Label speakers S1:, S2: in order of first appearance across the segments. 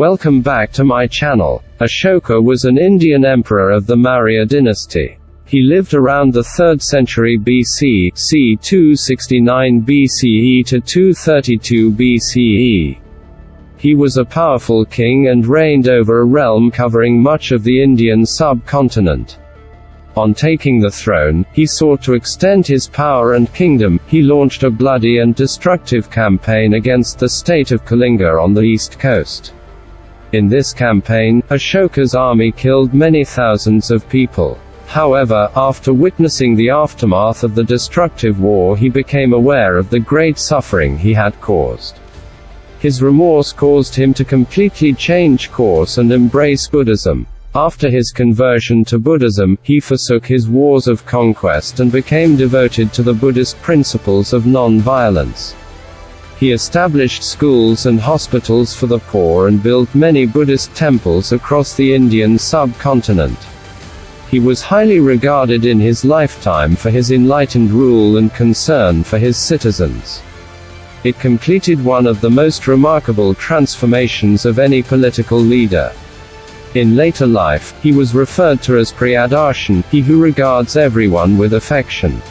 S1: Welcome back to my channel. Ashoka was an Indian emperor of the Maurya Dynasty. He lived around the 3rd century BC, c. 269 BCE to 232 BCE. He was a powerful king and reigned over a realm covering much of the Indian subcontinent. On taking the throne, he sought to extend his power and kingdom. He launched a bloody and destructive campaign against the state of Kalinga on the east coast. In this campaign, Ashoka's army killed many thousands of people. However, after witnessing the aftermath of the destructive war, he became aware of the great suffering he had caused. His remorse caused him to completely change course and embrace Buddhism. After his conversion to Buddhism, he forsook his wars of conquest and became devoted to the Buddhist principles of non-violence. He established schools and hospitals for the poor and built many Buddhist temples across the Indian subcontinent. He was highly regarded in his lifetime for his enlightened rule and concern for his citizens. It completed one of the most remarkable transformations of any political leader. In later life, he was referred to as Priyadarshan, he who regards everyone with affection.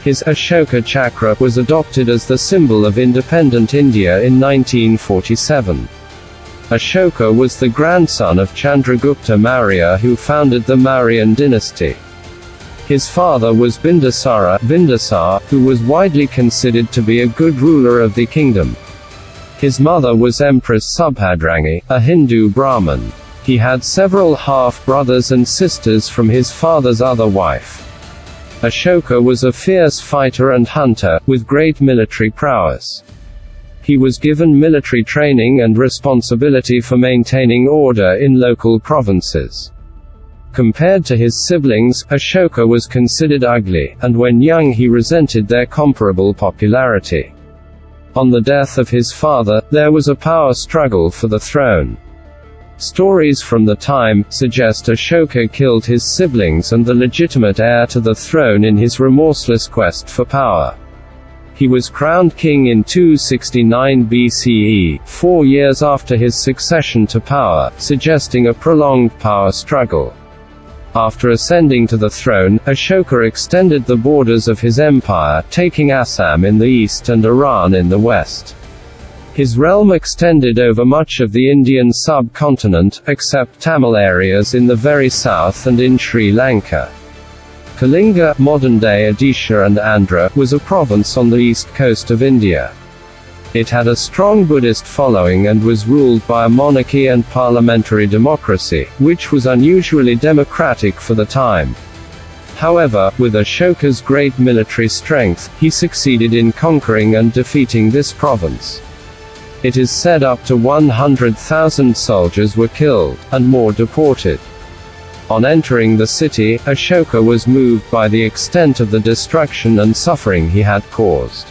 S1: His Ashoka chakra was adopted as the symbol of independent India in 1947. Ashoka was the grandson of Chandragupta Maurya, who founded the Mauryan dynasty. His father was Bindusara, who was widely considered to be a good ruler of the kingdom. His mother was Empress Subhadrangi, a Hindu Brahmin. He had several half-brothers and sisters from his father's other wife. Ashoka was a fierce fighter and hunter, with great military prowess. He was given military training and responsibility for maintaining order in local provinces. Compared to his siblings, Ashoka was considered ugly, and when young he resented their comparable popularity. On the death of his father, there was a power struggle for the throne. Stories from the time suggest Ashoka killed his siblings and the legitimate heir to the throne in his remorseless quest for power. He was crowned king in 269 BCE, 4 years after his succession to power, suggesting a prolonged power struggle. After ascending to the throne, Ashoka extended the borders of his empire, taking Assam in the east and Iran in the west. His realm extended over much of the Indian subcontinent, except Tamil areas in the very south and in Sri Lanka. Kalinga, modern-day Odisha and Andhra, was a province on the east coast of India. It had a strong Buddhist following and was ruled by a monarchy and parliamentary democracy, which was unusually democratic for the time. However, with Ashoka's great military strength, he succeeded in conquering and defeating this province. It is said up to 100,000 soldiers were killed, and more deported. On entering the city, Ashoka was moved by the extent of the destruction and suffering he had caused.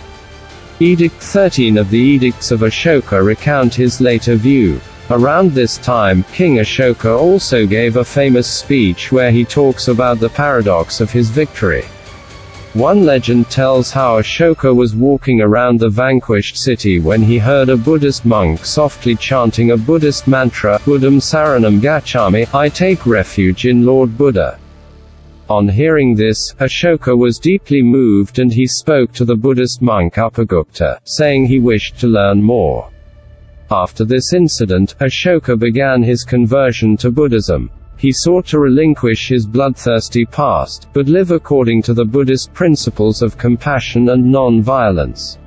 S1: Edict 13 of the Edicts of Ashoka recount his later view. Around this time, King Ashoka also gave a famous speech where he talks about the paradox of his victory. One legend tells how Ashoka was walking around the vanquished city when he heard a Buddhist monk softly chanting a Buddhist mantra, Buddham Saranam Gacchami, I take refuge in Lord Buddha. On hearing this, Ashoka was deeply moved and he spoke to the Buddhist monk Upagupta, saying he wished to learn more. After this incident, Ashoka began his conversion to Buddhism. He sought to relinquish his bloodthirsty past, but live according to the Buddhist principles of compassion and non-violence.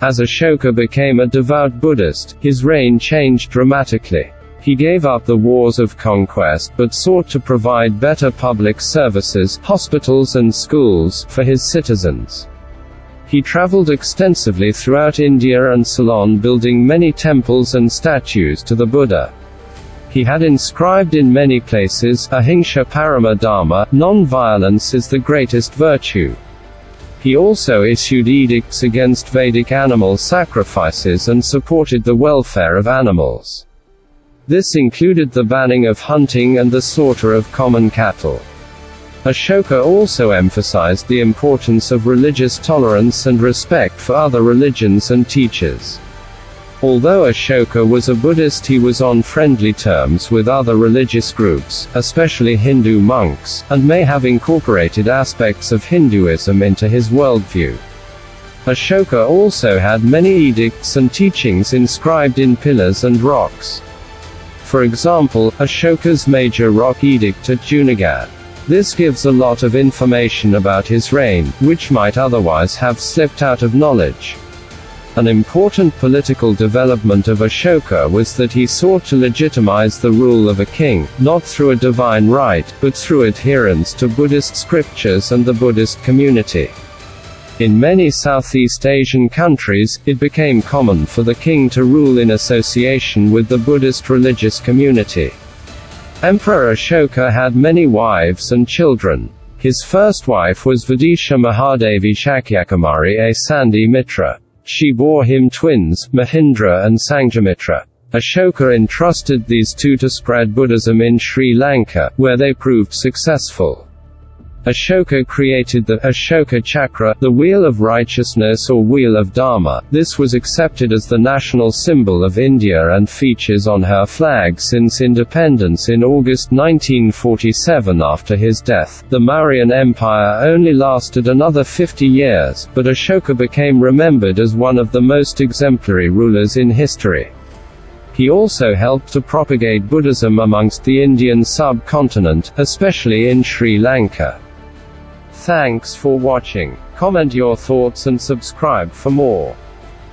S1: As Ashoka became a devout Buddhist, his reign changed dramatically. He gave up the wars of conquest but sought to provide better public services, hospitals and schools, for his citizens. He traveled extensively throughout India and Ceylon, building many temples and statues to the Buddha. He had inscribed in many places, Ahimsa Parama Dharma, non-violence is the greatest virtue. He also issued edicts against Vedic animal sacrifices and supported the welfare of animals. This included the banning of hunting and the slaughter of common cattle. Ashoka also emphasized the importance of religious tolerance and respect for other religions and teachers. Although Ashoka was a Buddhist, he was on friendly terms with other religious groups, especially Hindu monks, and may have incorporated aspects of Hinduism into his worldview. Ashoka also had many edicts and teachings inscribed in pillars and rocks. For example, Ashoka's major rock edict at Junagadh. This gives a lot of information about his reign, which might otherwise have slipped out of knowledge. An important political development of Ashoka was that he sought to legitimize the rule of a king, not through a divine right, but through adherence to Buddhist scriptures and the Buddhist community. In many Southeast Asian countries, it became common for the king to rule in association with the Buddhist religious community. Emperor Ashoka had many wives and children. His first wife was Vidisha Mahadevi Shakyakumari a Sandhi Mitra. She bore him twins, Mahindra and Sanghmitra. Ashoka entrusted these two to spread Buddhism in Sri Lanka, where they proved successful. Ashoka created the Ashoka Chakra, the Wheel of Righteousness or Wheel of Dharma. This was accepted as the national symbol of India and features on her flag since independence in August 1947. After his death, the Mauryan Empire only lasted another 50 years, but Ashoka became remembered as one of the most exemplary rulers in history. He also helped to propagate Buddhism amongst the Indian subcontinent, especially in Sri Lanka. Thanks for watching. Comment your thoughts and subscribe for more.